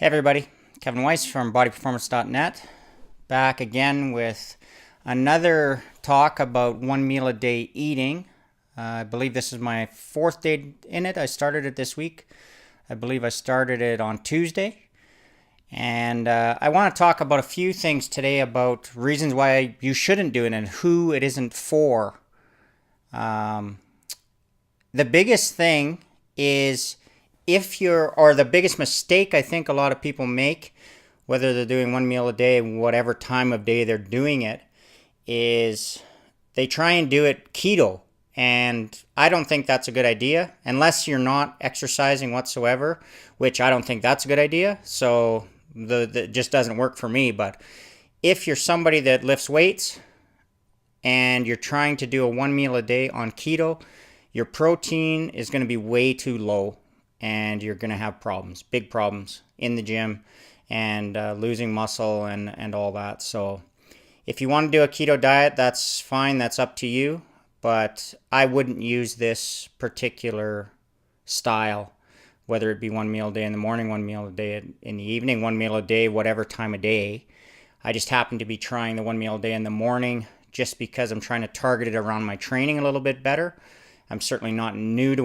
Hey everybody, Kevin Weiss from bodyperformance.net, back again with another talk about 1 meal a day eating. I believe this is my fourth day in it. I started it this week. I believe I started it on Tuesday. And I want to talk about a few things today about reasons why you shouldn't do it and who it isn't for. The biggest thing is the biggest mistake I think a lot of people make, whether they're doing 1 meal a day, whatever time of day they're doing it, is they try and do it keto. And I don't think that's a good idea unless you're not exercising whatsoever, which I don't think that's a good idea. So it just doesn't work for me. But if you're somebody that lifts weights and you're trying to do a 1 meal a day on keto, your protein is going to be way too low. And you're going to have problems, big problems in the gym and losing muscle and all that. So if you want to do a keto diet, that's fine. That's up to you. But I wouldn't use this particular style, whether it be 1 meal a day in the morning, 1 meal a day in the evening, 1 meal a day, whatever time of day. I just happen to be trying the 1 meal a day in the morning just because I'm trying to target it around my training a little bit better. I'm certainly not new to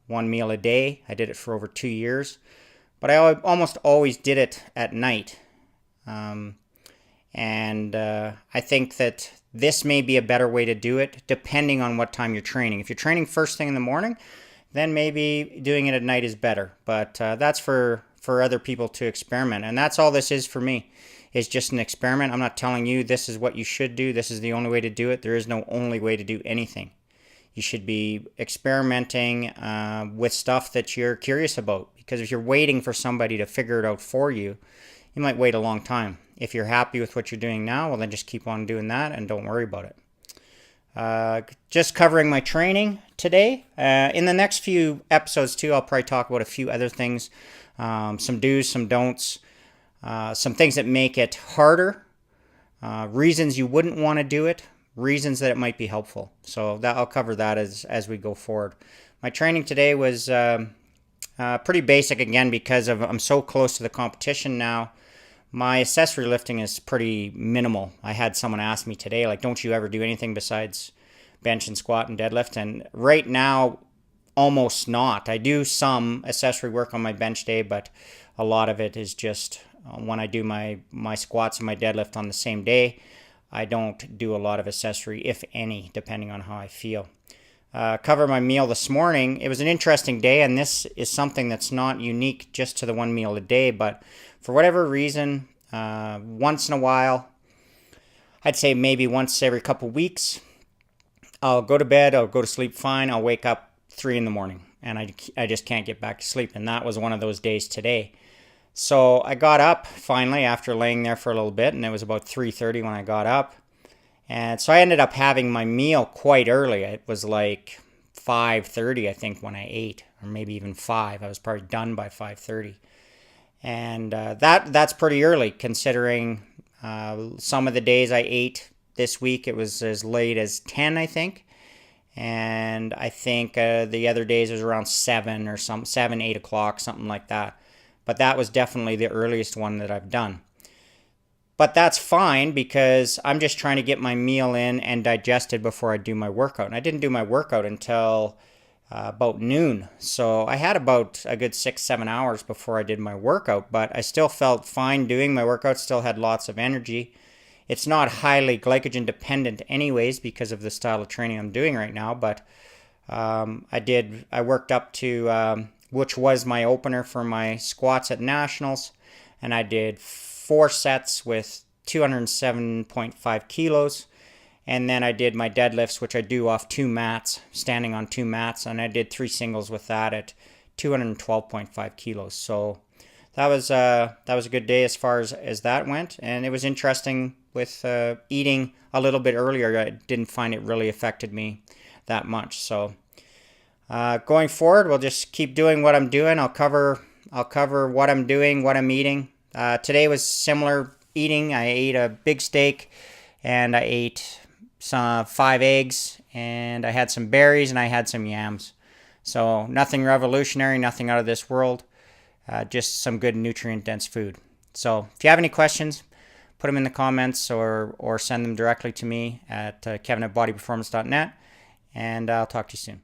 1 meal a day. I did it for over 2 years, but I almost always did it at night. I think that this may be a better way to do it depending on what time you're training. If you're training first thing in the morning, then maybe doing it at night is better. But that's for other people to experiment. And that's all this is for me, is just an experiment. I'm not telling you this is what you should do. This is the only way to do it. There is no only way to do anything. You should be experimenting with stuff that you're curious about, because if you're waiting for somebody to figure it out for you, you might wait a long time. If you're happy with what you're doing now, well, then just keep on doing that and don't worry about it. Just covering my training today. In the next few episodes too, I'll probably talk about a few other things, some do's, some don'ts, some things that make it harder, reasons you wouldn't want to do it, reasons that it might be helpful. So I'll cover that as we go forward. My training today was pretty basic again because I'm so close to the competition now. My accessory lifting is pretty minimal. I had someone ask me today, like, don't you ever do anything besides bench and squat and deadlift? And right now, almost not. I do some accessory work on my bench day, but a lot of it is just when I do my squats and my deadlift on the same day. I don't do a lot of accessory, if any, depending on how I feel. Cover my meal this morning. It was an interesting day, and this is something that's not unique just to the 1 meal a day, but for whatever reason, once in a while, I'd say maybe once every couple weeks, I'll go to bed, I'll go to sleep fine, I'll wake up 3 in the morning, and I just can't get back to sleep, and that was one of those days today. So I got up finally after laying there for a little bit, and it was about 3:30 when I got up. And so I ended up having my meal quite early. It was like 5:30, I think, when I ate, or maybe even 5. I was probably done by 5:30. And that's pretty early considering some of the days I ate this week, it was as late as 10, I think. And I think the other days it was around 7 or 7, 8 o'clock, something like that. But that was definitely the earliest one that I've done. But that's fine because I'm just trying to get my meal in and digested before I do my workout. And I didn't do my workout until about noon. So I had about a good 6-7 hours before I did my workout, but I still felt fine doing my workout, still had lots of energy. It's not highly glycogen dependent anyways because of the style of training I'm doing right now, but I worked up to which was my opener for my squats at Nationals. And I did 4 sets with 207.5 kilos. And then I did my deadlifts, which I do off 2 mats, standing on 2 mats. And I did 3 singles with that at 212.5 kilos. So that was a good day as far as that went. And it was interesting with eating a little bit earlier. I didn't find it really affected me that much. So going forward, we'll just keep doing what I'm doing. I'll cover what I'm doing, what I'm eating. Today was similar eating. I ate a big steak, and I ate some 5 eggs, and I had some berries, and I had some yams. So nothing revolutionary, nothing out of this world. just some good nutrient-dense food. So if you have any questions, put them in the comments or send them directly to me at kevin@bodyperformance.net, and I'll talk to you soon.